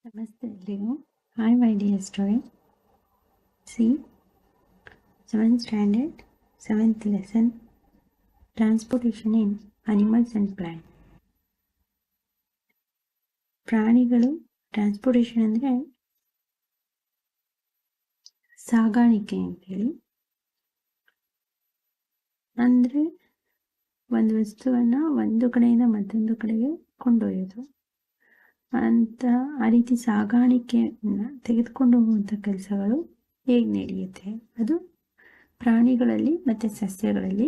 Namaste everyone. Hi my dear student. See, 7th standard, 7th lesson, Transportation in Animals and Plants. ಪ್ರಾಣಿಗಳು transportation ಅಂದರೆ ಸಾಗಾಣಿಕೆ ಅಂತೇಳಿ. ಅಂದರೆ ಒಂದು ವಸ್ತುವನ್ನು ಒಂದು ಕಡೆಯಿಂದ ಮತ್ತೊಂದು ಕಡೆಗೆ ಕೊಂಡೊಯ್ಯೋದು ಅಂತ, ಆ ರೀತಿ ಸಾಗಾಣಿಕೆಯನ್ನು ತೆಗೆದುಕೊಂಡು ಹೋಗುವಂಥ ಕೆಲಸಗಳು ಹೇಗೆ ನಡೆಯುತ್ತೆ, ಅದು ಪ್ರಾಣಿಗಳಲ್ಲಿ ಮತ್ತು ಸಸ್ಯಗಳಲ್ಲಿ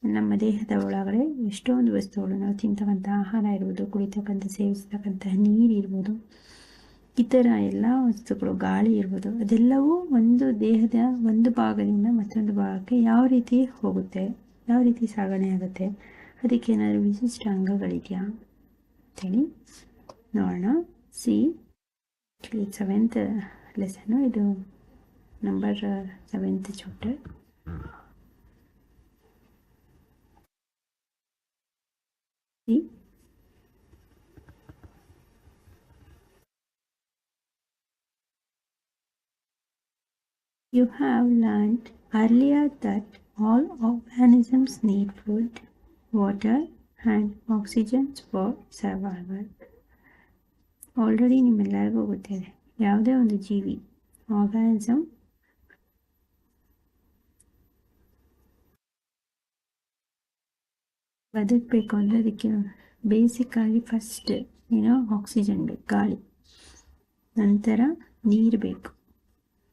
ನಮ್ಮ ದೇಹದ ಒಳಗಡೆ ಎಷ್ಟೊಂದು ವಸ್ತುಗಳು, ನಾವು ತಿಂತಕ್ಕಂಥ ಆಹಾರ ಇರ್ಬೋದು, ಕುಡಿತಕ್ಕಂಥ ಸೇವಿಸ್ತಕ್ಕಂತಹ ನೀರು ಇರ್ಬೋದು, ಇತರ ಎಲ್ಲ ವಸ್ತುಗಳು, ಗಾಳಿ ಇರ್ಬೋದು, ಅದೆಲ್ಲವೂ ಒಂದು ದೇಹದ ಒಂದು ಭಾಗದಿಂದ ಮತ್ತೊಂದು ಭಾಗಕ್ಕೆ ಯಾವ ರೀತಿ ಹೋಗುತ್ತೆ, ಯಾವ ರೀತಿ ಸಾಗಣೆ ಆಗುತ್ತೆ, ಅದಕ್ಕೆ ಏನಾದರೂ ವಿಶಿಷ್ಟ ಅಂಗಗಳಿದೆಯಾ ಅಂತೇಳಿ ನೋಡೋಣ. ಸಿ, 7th ಲೆಸನ್ನು, ಇದು number 7th chapter. You have learned earlier that all organisms need food, water and oxygen for survival. Already ನಿಮ್ಮೆಲ್ಲರಿಗೂ ಗೊತ್ತಿದೆ, ಯಾವುದೇ ಒಂದು ಜೀವಿ, ಆರ್ಗಾನಿಸಮ್, ಬದುಕಬೇಕು ಅಂದರೆ ಅದಕ್ಕೆ ಬೇಸಿಕ್ಕಾಗಿ ಫಸ್ಟ್ ಆಕ್ಸಿಜನ್ ಬೇಕು, ಗಾಳಿ, ನಂತರ ನೀರು ಬೇಕು,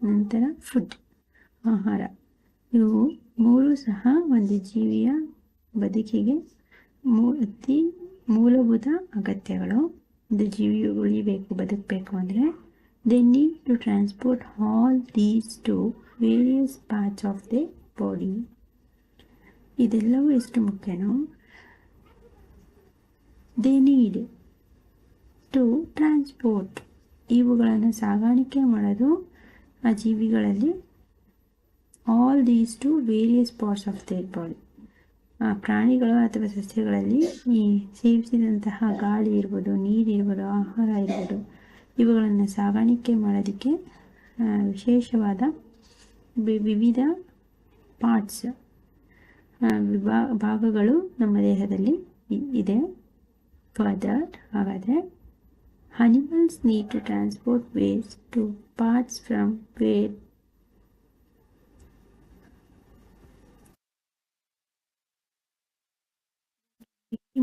ನಂತರ ಫುಡ್, ಆಹಾರ. ಇವು ಮೂರು ಸಹ ಒಂದು ಜೀವಿಯ ಬದುಕಿಗೆ ಅತಿ ಮೂಲಭೂತ ಅಗತ್ಯಗಳು. ಒಂದು ಜೀವಿ ಉಳಿಬೇಕು, ಬದುಕಬೇಕು ಅಂದರೆ they need to transport all these to various parts of the body. ಇದೆಲ್ಲವೂ ಎಷ್ಟು ಮುಖ್ಯನೋ, ದೇ ನೀಡ್ ಟು ಟ್ರಾನ್ಸ್ಪೋರ್ಟ್, ಇವುಗಳನ್ನು ಸಾಗಾಣಿಕೆ ಮಾಡೋದು ಆ ಜೀವಿಗಳಲ್ಲಿ, all these to various parts of their body. ಆ ಪ್ರಾಣಿಗಳು ಅಥವಾ ಸಸ್ಯಗಳಲ್ಲಿ ಈ ಸೇವಿಸಿದಂತಹ ಗಾಳಿ ಇರ್ಬೋದು, ನೀರಿರ್ಬೋದು, ಆಹಾರ ಇರ್ಬೋದು, ಇವುಗಳನ್ನು ಸಾಗಾಣಿಕೆ ಮಾಡೋದಕ್ಕೆ ವಿಶೇಷವಾದ ವಿವಿಧ ಪಾರ್ಟ್ಸ್, ಭಾಗಗಳು ನಮ್ಮ ದೇಹದಲ್ಲಿ ಇದೆ. ಫರ್ದರ್, ಹಾಗಾದರೆ animals need to transport waste to parts from where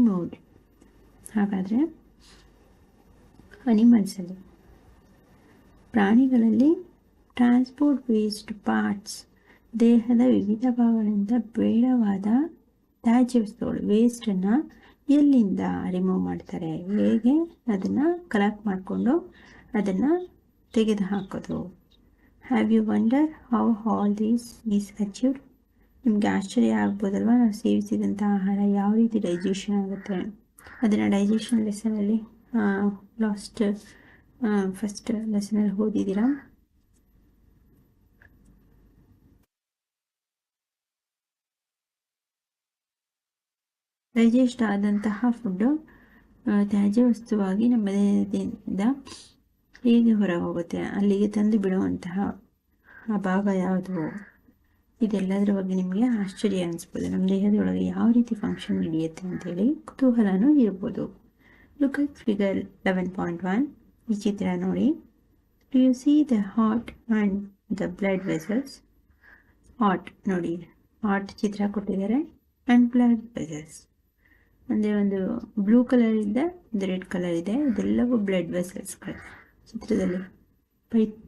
mode. ಹಾಗಾದರೆ ಅನಿಮಲ್ಸಲ್ಲಿ, ಪ್ರಾಣಿಗಳಲ್ಲಿ ಟ್ರಾನ್ಸ್ಪೋರ್ಟ್ ವೇಸ್ಟ್ ಪಾರ್ಟ್ಸ್, ದೇಹದ ವಿವಿಧ ಭಾಗಗಳಿಂದ ಬೇಡವಾದ ತ್ಯಾಜ್ಯ ವಸ್ತುಗಳು, ವೇಸ್ಟನ್ನು ಎಲ್ಲಿಂದ ರಿಮೂವ್ ಮಾಡ್ತಾರೆ, ಹೇಗೆ ಅದನ್ನು ಕಲೆಕ್ಟ್ ಮಾಡಿಕೊಂಡು ಅದನ್ನು ತೆಗೆದು ಹಾಕೋದು. Have you wonder how all these is achieved? ನಿಮಗೆ ಆಶ್ಚರ್ಯ ಆಗ್ಬೋದಲ್ವ, ನಾವು ಸೇವಿಸಿದಂಥ ಆಹಾರ ಯಾವ ರೀತಿ ಡೈಜೆಷನ್ ಆಗುತ್ತೆ. ಅದನ್ನು ಡೈಜೆಷನ್ ಲೆಸನಲ್ಲಿ ಫಸ್ಟ್ ಲೆಸನಲ್ಲಿ ಓದಿದ್ದೀರಾ. ಡೈಜೆಸ್ಟ್ ಆದಂತಹ ಫುಡ್ಡು ತ್ಯಾಜ್ಯ ವಸ್ತುವಾಗಿ ನಮ್ಮ ದೇಹದಿಂದ ಹೇಗೆ ಹೊರಗೆ ಹೋಗುತ್ತೆ, ಅಲ್ಲಿಗೆ ತಂದು ಬಿಡುವಂತಹ ಆ ಭಾಗ ಯಾವುದು, ಇದೆಲ್ಲದರ ಬಗ್ಗೆ ನಿಮಗೆ ಆಶ್ಚರ್ಯ ಅನಿಸ್ಬೋದು. ನಮ್ಮ ದೇಹದೊಳಗೆ ಯಾವ ರೀತಿ ಫಂಕ್ಷನ್ ನಡೆಯುತ್ತೆ ಅಂತೇಳಿ ಕುತೂಹಲನೂ ಇರ್ಬೋದು. Look at figure 11.1. ಈ ಚಿತ್ರ ನೋಡಿ. Do U C the heart and the blood vessels? Heart ನೋಡಿ, ಹಾರ್ಟ್ ಚಿತ್ರ ಕೊಟ್ಟಿದ್ದಾರೆ, ಆ್ಯಂಡ್ ಬ್ಲಡ್ ವೆಸಲ್ಸ್ ಅಂದರೆ ಒಂದು ಬ್ಲೂ ಕಲರ್ ಇದೆ, ಒಂದು ರೆಡ್ ಕಲರ್ ಇದೆ, ಇದೆಲ್ಲವೂ ಬ್ಲಡ್ ವೆಸಲ್ಸ್ಗಳು. ಚಿತ್ರದಲ್ಲಿ ಪೈಪ್,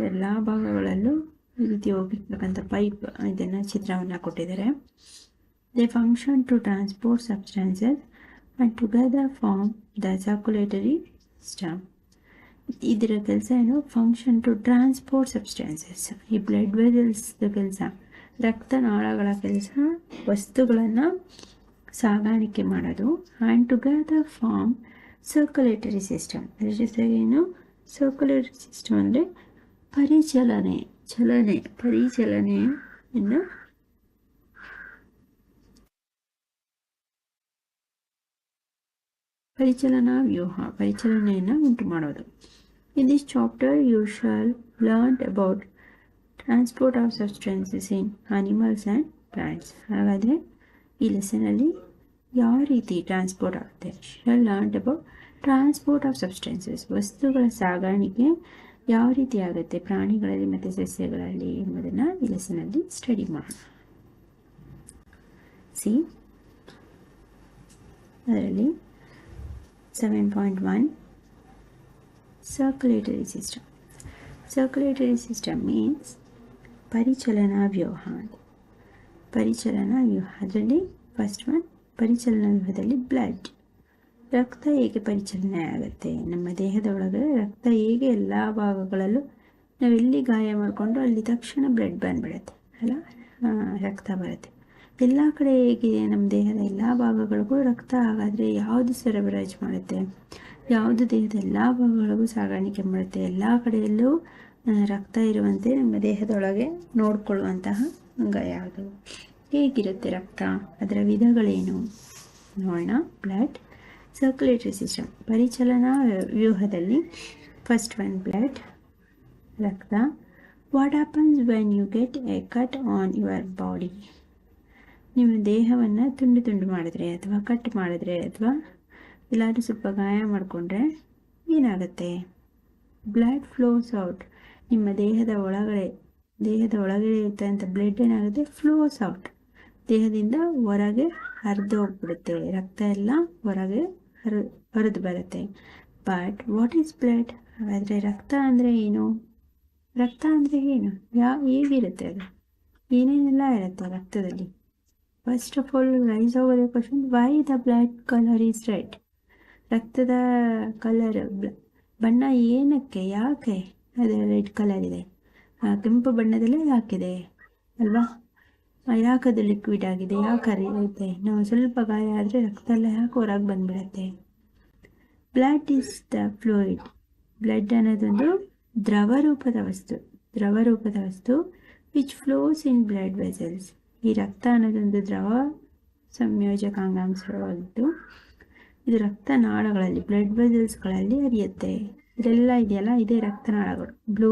ಎಲ್ಲ ಭಾಗಗಳಲ್ಲೂ ಈ ರೀತಿ ಹೋಗಿರ್ತಕ್ಕಂಥ ಪೈಪ್, ಇದನ್ನು ಚಿತ್ರವನ್ನು ಕೊಟ್ಟಿದ್ದಾರೆ. They function to transport substances and together form the circulatory system. ಇದರ ಕೆಲಸ ಏನು? ಫಂಕ್ಷನ್ ಟು ಟ್ರಾನ್ಸ್ಪೋರ್ಟ್ ಸಬ್ಸ್ಟೆನ್ಸಸ್, ಈ ಬ್ಲಡ್ ವೆಸಲ್ಸ್ದ ಕೆಲಸ, ರಕ್ತನಾಳಗಳ ಕೆಲಸ, ವಸ್ತುಗಳನ್ನು ಸಾಗಾಣಿಕೆ ಮಾಡೋದು. And together form circulatory system. ಅದ್ರ ಜೊತೆಗೇನು ಸರ್ಕ್ಯುಲೇಟರಿ ಸಿಸ್ಟಮ್ ಅಂದರೆ ಪರಿಚಲನೆಯನ್ನು ಪರಿಚಲನಾ ವ್ಯೂಹ, ಪರಿಚಲನೆಯನ್ನು ಉಂಟು ಮಾಡೋದು. In this chapter you shall learn about transport of substances in animals and plants. ಹಾಗಾದರೆ ಈ ಲೆಸನಲ್ಲಿ ಯಾವ ರೀತಿ ಟ್ರಾನ್ಸ್ಪೋರ್ಟ್ ಆಗುತ್ತೆ? shall learn about transport of substances, ವಸ್ತುಗಳ ಸಾಗಾಣಿಕೆ ಯಾವ ರೀತಿ ಆಗುತ್ತೆ ಪ್ರಾಣಿಗಳಲ್ಲಿ ಮತ್ತು ಸಸ್ಯಗಳಲ್ಲಿ ಎಂಬುದನ್ನು ಈ ಲೆಸನಲ್ಲಿ ಸ್ಟಡಿ ಮಾಡೋಣ. ಸಿ ಅದರಲ್ಲಿ 7.1 circulatory system. Circulatory system means ಪರಿಚಲನಾ ವ್ಯೂಹ. ಪರಿಚಲನಾ ವ್ಯೂಹ ಅದರಲ್ಲಿ ಫಸ್ಟ್ ಒನ್, ಪರಿಚಲನಾ ವ್ಯೂಹದಲ್ಲಿ ಬ್ಲಡ್, ರಕ್ತ ಹೇಗೆ ಪರಿಚಲನೆ ಆಗುತ್ತೆ ನಮ್ಮ ದೇಹದ ಒಳಗಡೆ, ರಕ್ತ ಹೇಗೆ ಎಲ್ಲ ಭಾಗಗಳಲ್ಲೂ ನಾವೆಲ್ಲಿ ಗಾಯ ಮಾಡಿಕೊಂಡು ಅಲ್ಲಿ ತಕ್ಷಣ ಬ್ಲಡ್ ಬಂದ್ಬಿಡುತ್ತೆ ಅಲ್ಲ, ರಕ್ತ ಬರುತ್ತೆ. ಎಲ್ಲ ಕಡೆ ಹೇಗೆ ನಮ್ಮ ದೇಹದ ಎಲ್ಲ ಭಾಗಗಳಿಗೂ ರಕ್ತ ಹಾಗಾದರೆ ಯಾವುದು ಸರಬರಾಜು ಮಾಡುತ್ತೆ, ಯಾವುದು ದೇಹದ ಎಲ್ಲ ಭಾಗಗಳಿಗೂ ಸಾಗಾಣಿಕೆ ಮಾಡುತ್ತೆ, ಎಲ್ಲ ಕಡೆಯಲ್ಲೂ ರಕ್ತ ಇರುವಂತೆ ನಮ್ಮ ದೇಹದೊಳಗೆ ನೋಡಿಕೊಳ್ಳುವಂತಹ ಅಂಗ ಯಾವುದು, ಹೇಗಿರುತ್ತೆ ರಕ್ತ, ಅದರ ವಿಧಗಳೇನು ನೋಡೋಣ. ಬ್ಲಡ್, ಸರ್ಕ್ಯುಲೇಟರಿ ಸಿಸ್ಟಮ್, ಪರಿಚಲನಾ ವ್ಯೂಹದಲ್ಲಿ ಫಸ್ಟ್ ಒನ್ ಬ್ಲಡ್, ರಕ್ತ. What happens when you get a cut on your body, ನಿಮ್ಮ ದೇಹವನ್ನು ತುಂಡು ತುಂಡು ಮಾಡಿದ್ರೆ ಅಥವಾ ಕಟ್ ಮಾಡಿದ್ರೆ ಅಥವಾ ಎಲ್ಲಾದರೂ ಸ್ವಲ್ಪ ಗಾಯ ಮಾಡಿಕೊಂಡ್ರೆ ಏನಾಗುತ್ತೆ? ಬ್ಲಡ್ ಫ್ಲೋಸ್ ಔಟ್, ನಿಮ್ಮ ದೇಹದ ಒಳಗಡೆ ಇರ್ತಂಥ ಬ್ಲಡ್ ಏನಾಗುತ್ತೆ? ಫ್ಲೋಸ್ ಔಟ್, ದೇಹದಿಂದ ಹೊರಗೆ ಹರಿದು ಹೋಗ್ಬಿಡುತ್ತೆ, ರಕ್ತ ಎಲ್ಲ ಹೊರಗೆ ಹರಿದು ಬರುತ್ತೆ. But what is blood? ಹಾಗಾದರೆ ರಕ್ತ ಅಂದರೆ ಏನು? ರಕ್ತ ಅಂದರೆ ಏನು, ಹೇಗಿರುತ್ತೆ ಅದು, ಏನೇನೆಲ್ಲ ಇರುತ್ತೆ ರಕ್ತದಲ್ಲಿ? First of all rise over the question, why the blood colour is red? ರಕ್ತದ ಕಲರ್ ಬಣ್ಣ ಏನಕ್ಕೆ, ಯಾಕೆ ಅದು ರೆಡ್ ಕಲರ್ ಇದೆ? ಕೆಂಪು ಬಣ್ಣದಲ್ಲೇ ಯಾಕಿದೆ ಅಲ್ವಾ? ಯಾಕದು ಲಿಕ್ವಿಡ್ ಆಗಿದೆ, ಯಾಕೆ ಹರಿಯುತ್ತೆ? ನಾವು ಸ್ವಲ್ಪ ಗಾಯ ಆದರೆ ರಕ್ತ ಎಲ್ಲ ಯಾಕೆ ಹೊರಗೆ ಬಂದ್ಬಿಡತ್ತೆ? Blood is the fluid, blood ಅನ್ನೋದೊಂದು ದ್ರವರೂಪದ ವಸ್ತು which flows in blood vessels. ಈ ರಕ್ತ ಅನ್ನೋದೊಂದು ದ್ರವ ಸಂಯೋಜಕಾಂಗಾಂಶವಾಗಿದ್ದು ಇದು ರಕ್ತನಾಳಗಳಲ್ಲಿ ಬ್ಲಡ್ ವೆಸಲ್ಸ್ಗಳಲ್ಲಿ ಹರಿಯುತ್ತೆ. ಇದೆಲ್ಲ ಇದೆಯಲ್ಲ, ಇದೇ ರಕ್ತನಾಳಗಳು. ಬ್ಲೂ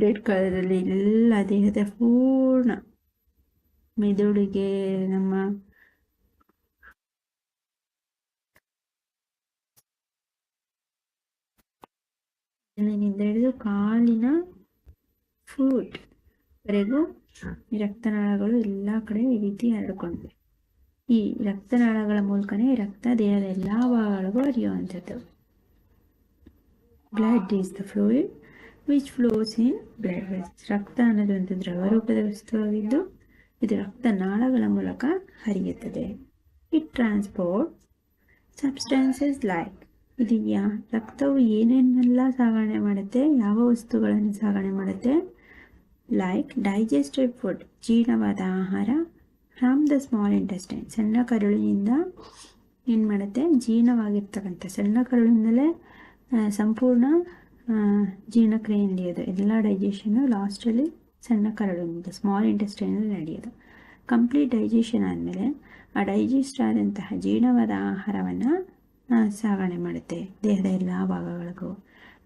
ರೆಡ್ ಕಲರಲ್ಲಿ ಎಲ್ಲ ದೇಹದ ಪೂರ್ಣ ಮೆದುಳಿಗೆ, ನಮ್ಮ ಬೆನ್ನಿನಿಂದ ಹಿಡಿದು ಕಾಲಿನ ಫೂಟ್ವರೆಗೂ ಈ ರಕ್ತನಾಳಗಳು ಎಲ್ಲ ಕಡೆ ಈ ರೀತಿ ಹರಡಿಕೊಂಡಿವೆ. ಈ ರಕ್ತನಾಳಗಳ ಮೂಲಕನೇ ರಕ್ತ ದೇಹದ ಎಲ್ಲ ಭಾಗಗಳಿಗೂ ಹರಿಯುವಂಥದ್ದು. Blood is the fluid which flows in blood vessels. ರಕ್ತ ಅನ್ನೋದೊಂದು ದ್ರವರೂಪದ ವಸ್ತುವಾಗಿದ್ದು ಇದು ರಕ್ತನಾಳಗಳ ಮೂಲಕ ಹರಿಯುತ್ತದೆ. ಇಟ್ ಟ್ರಾನ್ಸ್ಪೋರ್ಟ್ ಸಬ್ಸ್ಟೆನ್ಸಸ್ ಲೈಕ್, ಇದೆಯಾ ರಕ್ತವು ಏನೇನೆಲ್ಲ ಸಾಗಣೆ ಮಾಡುತ್ತೆ, ಯಾವ ವಸ್ತುಗಳನ್ನು ಸಾಗಣೆ ಮಾಡುತ್ತೆ? ಲೈಕ್ ಡೈಜೆಸ್ಟೆಡ್ ಫುಡ್, ಜೀರ್ಣವಾದ ಆಹಾರ. ಫ್ರಮ್ ದ ಸ್ಮಾಲ್ ಇಂಟೆಸ್ಟೈನ್, ಸಣ್ಣ ಕರುಳಿನಿಂದ ಏನು ಮಾಡುತ್ತೆ? ಜೀರ್ಣವಾಗಿರ್ತಕ್ಕಂಥ ಸಣ್ಣ ಕರುಳಿನಲ್ಲೇ ಸಂಪೂರ್ಣ ಜೀರ್ಣಕ್ರಿಯೆ ನಡೆಯೋದು. ಎಲ್ಲ ಡೈಜೆಷನ್ನು ಲಾಸ್ಟಲ್ಲಿ ಸಣ್ಣ ಕರುಳಿನಿಂದ ಸ್ಮಾಲ್ ಇಂಟೆಸ್ಟೈನಲ್ಲಿ ನಡೆಯೋದು. ಕಂಪ್ಲೀಟ್ ಡೈಜೆಷನ್ ಆದಮೇಲೆ ಆ ಡೈಜೆಸ್ಟ್ ಆದಂತಹ ಜೀರ್ಣವಾದ ಆಹಾರವನ್ನು ಸಾಗಣೆ ಮಾಡುತ್ತೆ ದೇಹದ ಎಲ್ಲ ಭಾಗಗಳಿಗೂ.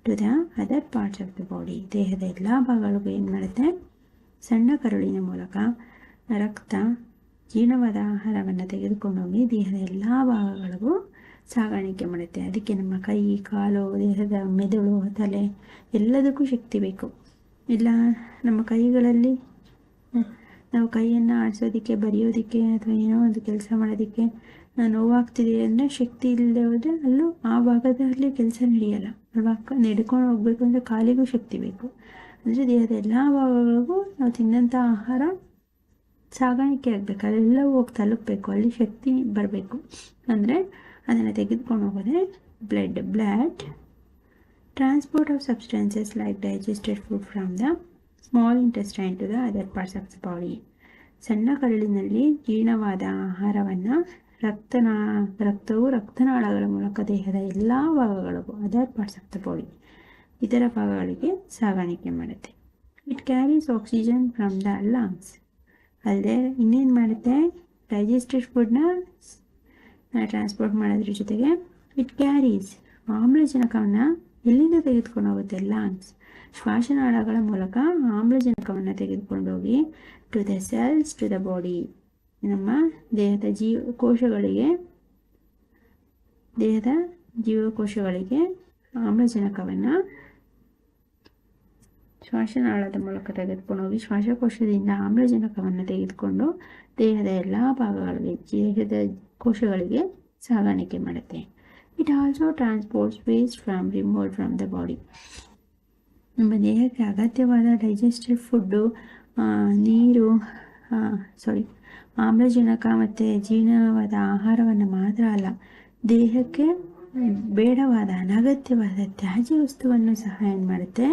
To the other parts of the body, ದೇಹದ ಎಲ್ಲ ಭಾಗಗಳಿಗೂ ಏನು ಮಾಡುತ್ತೆ? ಸಣ್ಣ ಕರುಳಿನ ಮೂಲಕ ರಕ್ತ ಜೀರ್ಣವಾದ ಆಹಾರವನ್ನು ತೆಗೆದುಕೊಂಡೋಗಿ ದೇಹದ ಎಲ್ಲ ಭಾಗಗಳಿಗೂ ಸಾಗಾಣಿಕೆ ಮಾಡುತ್ತೆ. ಅದಕ್ಕೆ ನಮ್ಮ ಕೈ, ಕಾಲು, ದೇಹದ ಮೆದುಳು, ತಲೆ ಎಲ್ಲದಕ್ಕೂ ಶಕ್ತಿ ಬೇಕು. ಇಲ್ಲ ನಮ್ಮ ಕೈಗಳಲ್ಲಿ ನಾವು ಕೈಯನ್ನು ಆಡಿಸೋದಕ್ಕೆ, ಬರೆಯೋದಕ್ಕೆ ಅಥವಾ ಏನೋ ಒಂದು ಕೆಲಸ ಮಾಡೋದಕ್ಕೆ ನೋವಾಗ್ತಿದೆ ಅಂದರೆ ಶಕ್ತಿ ಇಲ್ಲದೆ ಹೋದರೆ ಅಲ್ಲೂ ಆ ಭಾಗದಲ್ಲಿ ಕೆಲಸ ನಡೆಯಲ್ಲ ಅಲ್ವಾ? ನಡ್ಕೊಂಡು ಹೋಗ್ಬೇಕು ಅಂದರೆ ಕಾಲಿಗೂ ಶಕ್ತಿ ಬೇಕು. ಅಂದರೆ ದೇಹದ ಎಲ್ಲ ಭಾಗಗಳಿಗೂ ನಾವು ತಿನ್ನಂಥ ಆಹಾರ ಸಾಗಾಣಿಕೆ ಆಗಬೇಕು, ಅಲ್ಲೆಲ್ಲ ಹೋಗಿ ತಲುಪಬೇಕು, ಅಲ್ಲಿ ಶಕ್ತಿ ಬರಬೇಕು. ಅಂದರೆ ಅದನ್ನು ತೆಗೆದುಕೊಂಡು ಹೋಗೋದೇ blood. Transport of substances like digested food from the small intestine to the other parts of the body. ಸಣ್ಣ ಕರುಳಿನಲ್ಲಿ ಜೀರ್ಣವಾದ ಆಹಾರವನ್ನು ರಕ್ತವು ರಕ್ತನಾಳಗಳ ಮೂಲಕ ದೇಹದ ಎಲ್ಲ ಭಾಗಗಳಿಗೂ, other parts of the body, ಇತರ ಭಾಗಗಳಿಗೆ ಸಾಗಾಣಿಕೆ ಮಾಡುತ್ತೆ. It carries oxygen from the lungs. ಅಲ್ಲದೆ ಇನ್ನೇನು ಮಾಡುತ್ತೆ? ಡೈಜೆಸ್ಟೆಡ್ ಫುಡ್ನ ಟ್ರಾನ್ಸ್ಪೋರ್ಟ್ ಮಾಡೋದ್ರ ಜೊತೆಗೆ ಇಟ್ ಕ್ಯಾರೀಸ್ ಆಮ್ಲಜನಕವನ್ನು ಎಲ್ಲಿಂದ ತೆಗೆದುಕೊಂಡು ಹೋಗುತ್ತೆ? ಲಂಗ್ಸ್, ಶ್ವಾಸನಾಳಗಳ ಮೂಲಕ ಆಮ್ಲಜನಕವನ್ನು ತೆಗೆದುಕೊಂಡೋಗಿ to the cells to the body, ನಮ್ಮ ದೇಹದ ಜೀವಕೋಶಗಳಿಗೆ ಆಮ್ಲಜನಕವನ್ನು ಶ್ವಾಸನಾಳದ ಮೂಲಕ ತೆಗೆದುಕೊಂಡು ಹೋಗಿ ಶ್ವಾಸಕೋಶದಿಂದ ಆಮ್ಲಜನಕವನ್ನು ತೆಗೆದುಕೊಂಡು ದೇಹದ ಎಲ್ಲ ಭಾಗಗಳಿಗೆ, ದೇಹದ ಕೋಶಗಳಿಗೆ ಸಾಗಾಣಿಕೆ ಮಾಡುತ್ತೆ. It also transports waste removed from the body. ನಮ್ಮ ದೇಹಕ್ಕೆ ಅಗತ್ಯವಾದ ಡೈಜೆಸ್ಟೆಡ್ ಫುಡ್ಡು, ನೀರು, ಆಮ್ಲಜನಕ ಮತ್ತು ಜೀರ್ಣವಾದ ಆಹಾರವನ್ನು ಮಾತ್ರ ಅಲ್ಲ, ದೇಹಕ್ಕೆ ಬೇಡವಾದ ಅನಗತ್ಯವಾದ ತ್ಯಾಜ್ಯ ವಸ್ತುವನ್ನು ಸಹ ಏನು ಮಾಡುತ್ತೆ?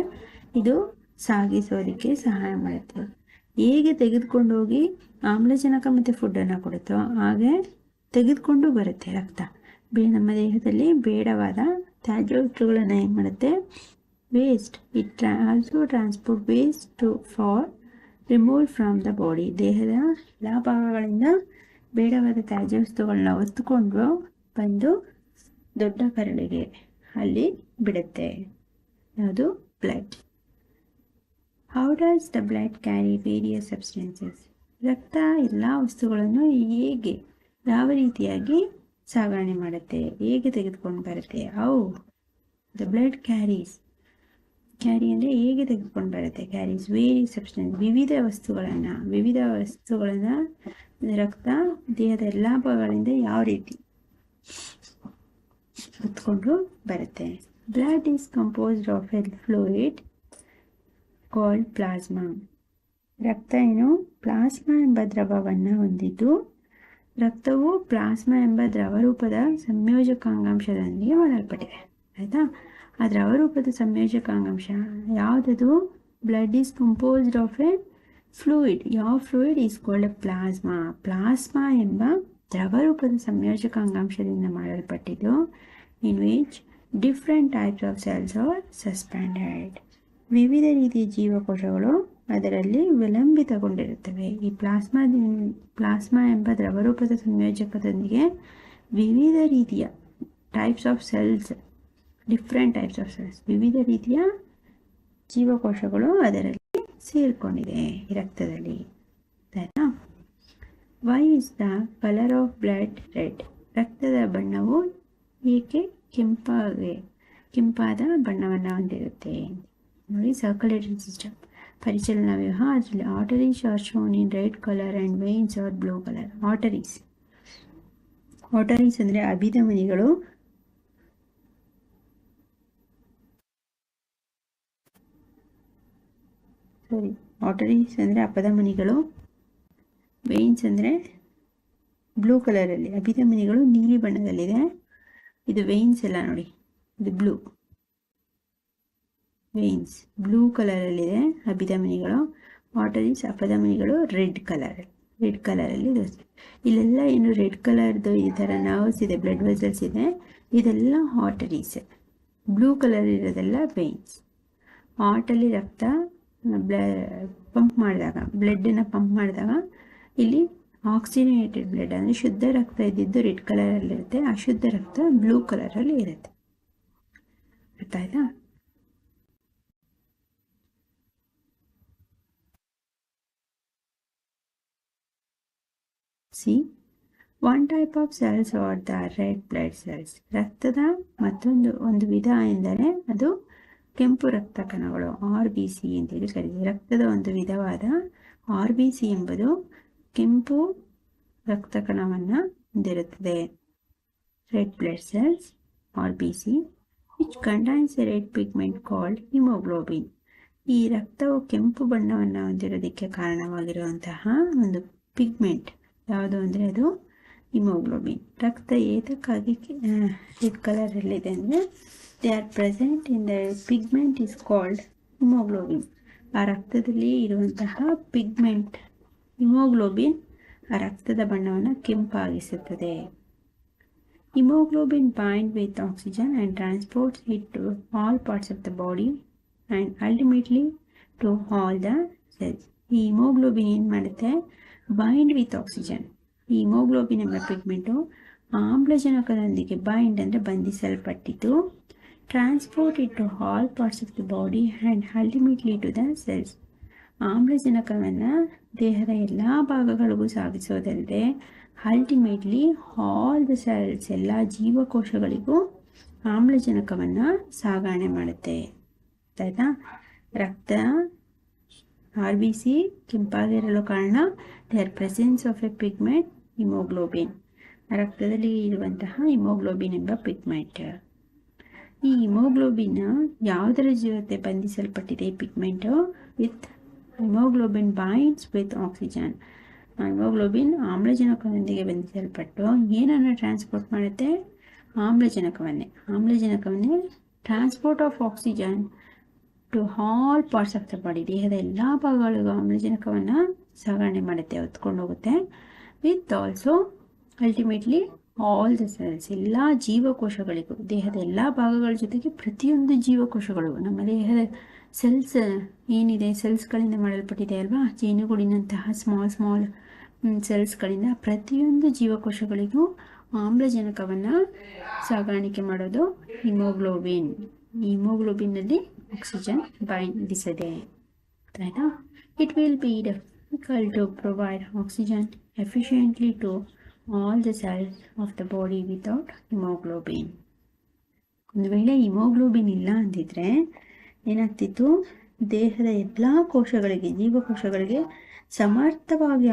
ಇದು ಸಾಗಿಸೋದಕ್ಕೆ ಸಹಾಯ ಮಾಡುತ್ತೆ. ಹೇಗೆ ತೆಗೆದುಕೊಂಡು ಹೋಗಿ ಆಮ್ಲಜನಕ ಮತ್ತು ಫುಡ್ಡನ್ನು ಕೊಡುತ್ತೋ ಹಾಗೆ ತೆಗೆದುಕೊಂಡು ಬರುತ್ತೆ ರಕ್ತ. ನಮ್ಮ ದೇಹದಲ್ಲಿ ಬೇಡವಾದ ತ್ಯಾಜ್ಯ ವಸ್ತುಗಳನ್ನು ಏನು ಮಾಡುತ್ತೆ? Waste. It also transport waste for remove from the body. ದೇಹದ ಎಲ್ಲ ಭಾಗಗಳಿಂದ ಬೇಡವಾದ ತ್ಯಾಜ್ಯ ವಸ್ತುಗಳನ್ನ ಹೊತ್ತುಕೊಂಡು ಬಂದು ದೊಡ್ಡ ಕರಳಿಗೆ ಅಲ್ಲಿ ಬಿಡುತ್ತೆ. ಯಾವುದು? Blood. How does the blood carry various substances? ರಕ್ತ ಎಲ್ಲ ವಸ್ತುಗಳನ್ನು ಹೇಗೆ, ಯಾವ ರೀತಿಯಾಗಿ ಸಾಗಣೆ ಮಾಡುತ್ತೆ, ಹೇಗೆ ತೆಗೆದುಕೊಂಡು ಬರುತ್ತೆ? ಹೌ ದ ಬ್ಲಡ್ ಕ್ಯಾರಿ ಅಂದರೆ ಹೇಗೆ ತೆಗೆದುಕೊಂಡು ಬರುತ್ತೆ? ಕ್ಯಾರೀಸ್ ವೇರಿಯಸ್ ಸಬ್ಸ್ಟೆನ್ಸ್, ವಿವಿಧ ವಸ್ತುಗಳನ್ನು ರಕ್ತ ದೇಹದ ಎಲ್ಲ ಭಾಗಗಳಿಂದ ಯಾವ ರೀತಿ ಹೊತ್ಕೊಂಡು ಬರುತ್ತೆ. Blood is composed of a fluid called plasma. ರಕ್ತ ಪ್ಲಾಸ್ಮಾ ಎಂಬ ದ್ರವವನ್ನು ಹೊಂದಿದ್ದು, ರಕ್ತವು ಪ್ಲಾಸ್ಮಾ ಎಂಬ ದ್ರವರೂಪದ ಸಂಯೋಜಕಾಂಗಾಂಶದೊಂದಿಗೆ ಮಾಡಲ್ಪಟ್ಟಿದೆ. ಆಯಿತಾ? ಆ ದ್ರವರೂಪದ ಸಂಯೋಜಕಾಂಗಾಂಶ ಯಾವುದದು? Blood is composed of a fluid. ಯಾವ fluid? Is called a plasma. Plasma ಎಂಬ ದ್ರವರೂಪದ ಸಂಯೋಜಕಾಂಗಾಂಶದಿಂದ ಮಾಡಲ್ಪಟ್ಟಿದ್ದು, in which different types of cells are suspended. ವಿವಿಧ ರೀತಿಯ ಜೀವಕೋಶಗಳು ಅದರಲ್ಲಿ ವಿಲಂಬಿತಗೊಂಡಿರುತ್ತವೆ. ಈ ಪ್ಲಾಸ್ಮಾ ಎಂಬ ದ್ರವರೂಪದ ಸಂಯೋಜಕದೊಂದಿಗೆ ವಿವಿಧ ರೀತಿಯ types of cells, different types of cells, ವಿವಿಧ ರೀತಿಯ ಜೀವಕೋಶಗಳು ಅದರಲ್ಲಿ ಸೇರಿಕೊಂಡಿದೆ ಈ ರಕ್ತದಲ್ಲಿ. ಆಯಿತಾ? Why is the colour of blood red? ರಕ್ತದ ಬಣ್ಣವು ಏಕೆ ಕೆಂಪಾದ ಬಣ್ಣವನ್ನು ಹೊಂದಿರುತ್ತೆ? ನೋಡಿ, ಸರ್ಕ್ಯುಲೇಟರಿ ಸಿಸ್ಟಮ್, ಪರಿಚಲನಾ ವ್ಯೂಹ. ಅದರಲ್ಲಿ arteries are shown in red colour and veins are blue colour. Arteries ಅಂದರೆ ಅಭಿಧಮನಿಗಳು. ಆರ್ಟರೀಸ್ ಅಂದರೆ ಅಪಧಮನಿಗಳು. ವೇನ್ಸ್ ಅಂದರೆ ಬ್ಲೂ ಕಲರಲ್ಲಿ, ಅಭಿಧಮನಿಗಳು ನೀಲಿ ಬಣ್ಣದಲ್ಲಿದೆ. ಇದು ವೇನ್ಸ್ ಎಲ್ಲ ನೋಡಿ, ಇದು ಬ್ಲೂ ವೇನ್ಸ್, ಬ್ಲೂ ಕಲರಲ್ಲಿದೆ ಅಭಿಧಮನಿಗಳು. ಆರ್ಟರೀಸ್, ಅಪಧಮನಿಗಳು ರೆಡ್ ಕಲರಲ್ಲಿ ಇದೆ. ಇಲ್ಲೆಲ್ಲ ಏನು ರೆಡ್ ಕಲರ್ದು ಈ ಥರ ನರ್ವ್ಸ್ ಇದೆ, ಬ್ಲಡ್ ವೆಸಲ್ಸ್ ಇದೆ, ಇದೆಲ್ಲ ಆರ್ಟರೀಸ್. ಬ್ಲೂ ಕಲರ್ ಇರೋದೆಲ್ಲ ವೇನ್ಸ್. ಹಾರ್ಟಲ್ಲಿ ರಕ್ತ ಬ್ಲಡ್ಡನ್ನು ಪಂಪ್ ಮಾಡಿದಾಗ ಇಲ್ಲಿ ಆಕ್ಸಿಜನೇಟೆಡ್ ಬ್ಲಡ್ ಅಂದರೆ ಶುದ್ಧ ರಕ್ತ ಇದ್ದಿದ್ದು ರೆಡ್ ಕಲರಲ್ಲಿರುತ್ತೆ, ಅಶುದ್ಧ ರಕ್ತ ಬ್ಲೂ ಕಲರಲ್ಲಿ ಇರುತ್ತೆ. ಅರ್ಥ ಆಯ್ತಾ? C, one type of cells are the red blood cells. ರಕ್ತದ ಒಂದು ವಿಧ ಎಂದರೆ ಅದು ಕೆಂಪು ರಕ್ತ ಕಣಗಳು, RBC ಅಂತೇಳಿ ಕರೀತೀವಿ. ರಕ್ತದ ಒಂದು ವಿಧವಾದ RBC ಎಂಬುದು ಕೆಂಪು ರಕ್ತ ಕಣವನ್ನು ಹೊಂದಿರುತ್ತದೆ. Red blood cells, RBC, which contains A red pigment called haemoglobin. ಈ ರಕ್ತವು ಕೆಂಪು ಬಣ್ಣವನ್ನು ಹೊಂದಿರೋದಕ್ಕೆ ಕಾರಣವಾಗಿರುವಂತಹ ಒಂದು ಪಿಗ್ಮೆಂಟ್ ಯಾವುದು ಅಂದರೆ ಅದು ಹಿಮೋಗ್ಲೋಬಿನ್. ರಕ್ತ ಏತಕ್ಕಾಗಿ ರೆಡ್ ಕಲರಲ್ಲಿದೆ ಅಂದರೆ they are present in the pigment is called haemoglobin. ಆ ರಕ್ತದಲ್ಲಿ ಇರುವಂತಹ ಪಿಗ್ಮೆಂಟ್ ಹಿಮೋಗ್ಲೋಬಿನ್ ಆ ರಕ್ತದ ಬಣ್ಣವನ್ನು ಕೆಂಪಾಗಿಸುತ್ತದೆ. Haemoglobin bind with oxygen and transports it to all parts of the body and ultimately to all the cells. ಈ ಹಿಮೋಗ್ಲೋಬಿನ್ ಏನು ಮಾಡುತ್ತೆ? Bind with oxygen. ಈ ಹಿಮೋಗ್ಲೋಬಿನ್ ಎಂಬ ಪಿಗ್ಮೆಂಟು ಆಮ್ಲಜನಕದೊಂದಿಗೆ ಬೈಂಡ್ ಅಂದರೆ ಬಂಧಿಸಲ್ಪಟ್ಟಿತು, transported to all parts of the body and ultimately to the cells. ಆಮ್ಲಜನಕವನ್ನು ದೇಹದ ಎಲ್ಲ ಭಾಗಗಳಿಗೂ ಸಾಗಿಸೋದಲ್ಲದೆ ಅಲ್ಟಿಮೇಟ್ಲಿ ಆಲ್ ದ ಸೆಲ್ಸ್, ಎಲ್ಲ ಜೀವಕೋಶಗಳಿಗೂ ಆಮ್ಲಜನಕವನ್ನು ಸಾಗಣೆ ಮಾಡುತ್ತೆ. ಆಯಿತಾ? ರಕ್ತ RBC ಕೆಂಪಾಗಿರಲು ಕಾರಣ their presence of a pigment haemoglobin. ರಕ್ತದಲ್ಲಿ ಇರುವಂತಹ ಹಿಮೋಗ್ಲೋಬಿನ್ ಎಂಬ ಪಿಗ್ಮೆಂಟ್. ಈ ಹಿಮೋಗ್ಲೋಬಿನ್ ಯಾವುದರ ಜೊತೆ ಬಂಧಿಸಲ್ಪಟ್ಟಿದೆ? Pigment with haemoglobin binds with oxygen. Haemoglobin ಆಮ್ಲಜನಕದೊಂದಿಗೆ ಬಂಧಿಸಲ್ಪಟ್ಟು ಏನನ್ನು ಟ್ರಾನ್ಸ್ಪೋರ್ಟ್ ಮಾಡುತ್ತೆ? ಆಮ್ಲಜನಕವನ್ನೇ transport of oxygen to all parts of the body. ದೇಹದ ಎಲ್ಲ ಭಾಗಗಳಿಗೂ ಆಮ್ಲಜನಕವನ್ನು ಸಾಗಣೆ ಮಾಡುತ್ತೆ, ಹೊತ್ಕೊಂಡು ಹೋಗುತ್ತೆ. With also ultimately all the cells, ಎಲ್ಲ ಜೀವಕೋಶಗಳಿಗೂ. ದೇಹದ ಎಲ್ಲ ಭಾಗಗಳ ಜೊತೆಗೆ ಪ್ರತಿಯೊಂದು ಜೀವಕೋಶಗಳು, ನಮ್ಮ ದೇಹದ ಸೆಲ್ಸ್ ಏನಿದೆ, ಸೆಲ್ಸ್ಗಳಿಂದ ಮಾಡಲ್ಪಟ್ಟಿದೆ ಅಲ್ವಾ, ಜೇನುಗೂಡಿನಂತಹ ಸ್ಮಾಲ್ ಸೆಲ್ಸ್ಗಳಿಂದ ಪ್ರತಿಯೊಂದು ಜೀವಕೋಶಗಳಿಗೂ ಆಮ್ಲಜನಕವನ್ನು ಸಾಗಾಣಿಕೆ ಮಾಡೋದು ಹಿಮೋಗ್ಲೋಬಿನ್. ಈ ಹಿಮೋಗ್ಲೋಬಿನ್ನಲ್ಲಿ ಆಕ್ಸಿಜನ್ ಬಂಧಿಸಿದೆ. ಆಯಿತಾ? It will be difficult to provide oxygen efficiently to all the cells of the body without haemoglobin. ಒಂದು ವೇಳೆ ಹಿಮೋಗ್ಲೋಬಿನ್ ಇಲ್ಲ ಅಂದಿದ್ರೆ ಏನಾಗ್ತಿತ್ತು? ದೇಹದ ಎಲ್ಲ ಕೋಶಗಳಿಗೆ, ಜೀವಕೋಶಗಳಿಗೆ ಸಮರ್ಥವಾಗಿ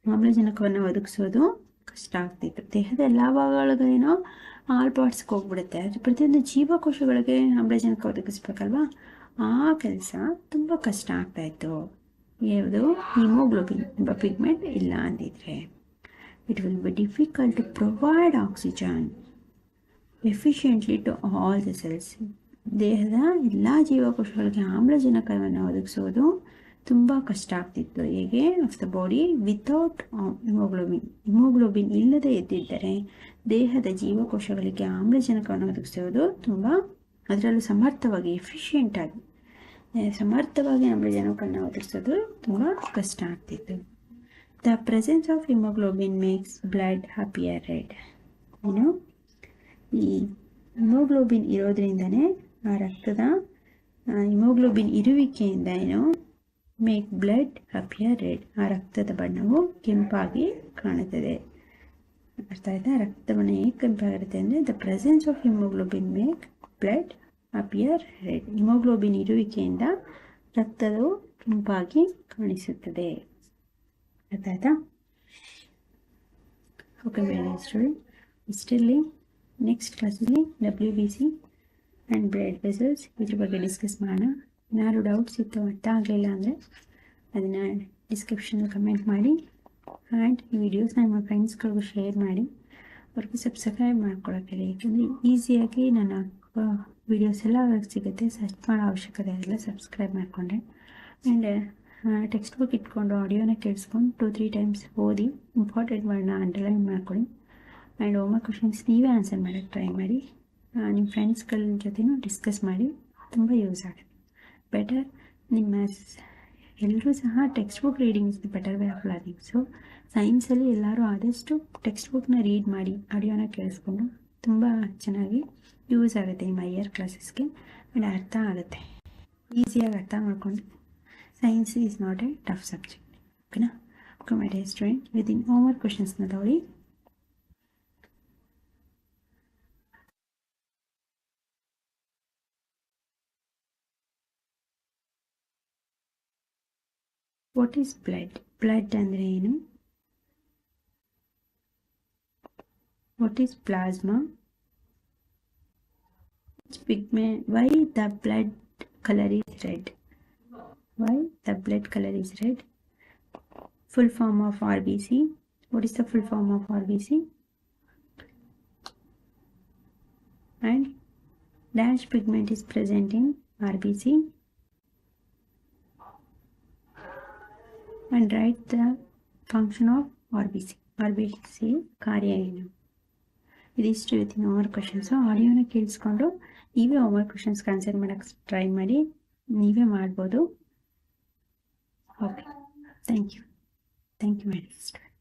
ಆಮ್ಲಜನಕವನ್ನು ಒದಗಿಸೋದು ಕಷ್ಟ ಆಗ್ತಿತ್ತು. ದೇಹದ ಎಲ್ಲ ಭಾಗಗಳಿಗೇನೋ ಆಲ್ ಪಾರ್ಟ್ಸ್ಗೆ ಹೋಗ್ಬಿಡುತ್ತೆ, ಆದರೆ ಪ್ರತಿಯೊಂದು ಜೀವಕೋಶಗಳಿಗೆ ಆಮ್ಲಜನಕ ಒದಗಿಸ್ಬೇಕಲ್ವಾ, ಆ ಕೆಲಸ ತುಂಬ ಕಷ್ಟ ಆಗ್ತಾಯಿತ್ತು. ಯಾವುದು? ಹಿಮೋಗ್ಲೋಬಿನ್ ಎಂಬ ಪಿಗ್ಮೆಂಟ್ ಇಲ್ಲ ಅಂದಿದ್ರೆ. It will be difficult to provide oxygen efficiently to all the cells. ದೇಹದ ಎಲ್ಲ ಜೀವಕೋಶಗಳಿಗೆ ಆಮ್ಲಜನಕವನ್ನು ಒದಗಿಸೋದು ತುಂಬ ಕಷ್ಟ ಆಗ್ತಿತ್ತು. ಹೇಗೆ? Of the body without haemoglobin ಇಲ್ಲದೆ ಇದ್ದಿದ್ದರೆ ದೇಹದ ಜೀವಕೋಶಗಳಿಗೆ ಆಮ್ಲಜನಕವನ್ನು ಒದಗಿಸೋದು ತುಂಬ, ಅದರಲ್ಲೂ ಸಮರ್ಥವಾಗಿ, ಎಫಿಷಿಯೆಂಟಾಗಿ, ಸಮರ್ಥವಾಗಿ ಆಮ್ಲಜನಕವನ್ನು ಒದಗಿಸೋದು ತುಂಬ ಕಷ್ಟ ಆಗ್ತಿತ್ತು. The presence of haemoglobin makes blood appear red. ಏನು? ಈ ಹಿಮೋಗ್ಲೋಬಿನ್ ಇರೋದ್ರಿಂದನೇ ಆ ರಕ್ತದ ಹಿಮೋಗ್ಲೋಬಿನ್ ಇರುವಿಕೆಯಿಂದ ಏನು ಮೇಕ್ ಬ್ಲಡ್ ಅಪಿಯರ್ ರೆಡ್, ಆ ರಕ್ತದ ಬಣ್ಣವು ಕೆಂಪಾಗಿ ಕಾಣುತ್ತದೆ. ಅರ್ಥ ಆಯ್ತಾ? ರಕ್ತ ಬಣ್ಣ ಹೇಗೆ ಕೆಂಪಾಗಿರುತ್ತೆ ಅಂದರೆ the presence of haemoglobin make blood appear red. Haemoglobin ಇರುವಿಕೆಯಿಂದ ರಕ್ತವು ಕೆಂಪಾಗಿ ಕಾಣಿಸುತ್ತದೆ. ಅರ್ಥ ಆಯ್ತಾ? ಓಕೆ ಮೇಡಮ್ ಸ್ಟೂಡೆಂಟ್, ಇಷ್ಟರಲ್ಲಿ ನೆಕ್ಸ್ಟ್ ಕ್ಲಾಸಲ್ಲಿ WBC ಆ್ಯಂಡ್ ಬ್ಲಡ್ ವೆಸಲ್ಸ್ ಇದ್ರ ಬಗ್ಗೆ ಡಿಸ್ಕಸ್ ಮಾಡೋಣ. ಏನಾದ್ರು ಡೌಟ್ಸ್ ಇತ್ತು, ಅರ್ಥ ಆಗಲಿಲ್ಲ ಅಂದರೆ ಅದನ್ನು ಡಿಸ್ಕ್ರಿಪ್ಷನಲ್ಲಿ ಕಮೆಂಟ್ ಮಾಡಿ. ಆ್ಯಂಡ್ ಈ ವಿಡಿಯೋಸ್ನ ನಿಮ್ಮ ಫ್ರೆಂಡ್ಸ್ಗಳಿಗೂ ಶೇರ್ ಮಾಡಿ, ಅವ್ರಿಗೆ ಸಬ್ಸ್ಕ್ರೈಬ್ ಮಾಡ್ಕೊಳಕ್ಕೆ, ಯಾಕೆಂದರೆ ಈಸಿಯಾಗಿ ನನ್ನ ವಿಡಿಯೋಸ್ ಎಲ್ಲ ಸಿಗುತ್ತೆ, ಸರ್ಚ್ ಮಾಡೋ ಅವಶ್ಯಕತೆ ಇಲ್ಲ ಸಬ್ಸ್ಕ್ರೈಬ್ ಮಾಡಿಕೊಂಡ್ರೆ. ಆ್ಯಂಡ್ ಟೆಕ್ಸ್ಟ್ ಬುಕ್ ಇಟ್ಕೊಂಡು ಆಡಿಯೋನ ಕೇಳಿಸ್ಕೊಂಡು 2-3 ಟೈಮ್ಸ್ ಓದಿ ಇಂಪಾರ್ಟೆಂಟ್ ವರ್ಡ್ನ ಅಂಡರ್ಲೈನ್ ಮಾಡ್ಕೊಳ್ಳಿ. ಆ್ಯಂಡ್ ಹೋಮ್ವರ್ಕ್ ಕ್ವಶನ್ಸ್ ನೀವೇ ಆನ್ಸರ್ ಮಾಡೋಕ್ಕೆ ಟ್ರೈ ಮಾಡಿ. ನಿಮ್ಮ ಫ್ರೆಂಡ್ಸ್ಗಳ ಜೊತೆನೂ ಡಿಸ್ಕಸ್ ಮಾಡಿ, ತುಂಬ ಯೂಸ್ ಆಗುತ್ತೆ. ಬೆಟರ್ ನಿಮ್ಮ ಎಲ್ಲರೂ ಸಹ text book reading is the better way of learning. So ಸೈನ್ಸಲ್ಲಿ ಎಲ್ಲರೂ ಆದಷ್ಟು ಟೆಕ್ಸ್ಟ್ ಬುಕ್ನ ರೀಡ್ ಮಾಡಿ, ಆಡಿಯೋನ ಕೇಳಿಸ್ಕೊಂಡು ತುಂಬ ಚೆನ್ನಾಗಿ ಯೂಸ್ ಆಗುತ್ತೆ ನಿಮ್ಮ ಹೈಯರ್ ಕ್ಲಾಸಸ್ಗೆ. ಆ್ಯಂಡ್ ಅರ್ಥ ಆಗುತ್ತೆ, ಈಸಿಯಾಗಿ ಅರ್ಥ ಮಾಡಿಕೊಂಡು. Science is not a tough subject. ಓಕೆನಾ? Okay my dear student, within homework ಕ್ವಶನ್ಸ್ನ ತಗೊಳ್ಳಿ. What is blood? ಬ್ಲಡ್ ಅಂದರೆ ಏನು? What is plasma? Pigment. Why the blood color is red? Why the blood color is red? Full form of RBC. What is the full form of RBC? And dash pigment is present in RBC. And write the function of RBC. RBC ಕಾರ್ಯ ಏನು? ಇದಿಷ್ಟು ಇವತ್ತಿನ homework questions. ಆಡಿಯೋನ ಕೇಳಿಸ್ಕೊಂಡು ನೀವೇ homework ಕ್ವಶನ್ಸ್ಗೆ answer ಮಾಡೋಕ್ಕೆ try ಮಾಡಿ, ನೀವೇ ಮಾಡ್ಬೋದು. Okay, thank you my dear student.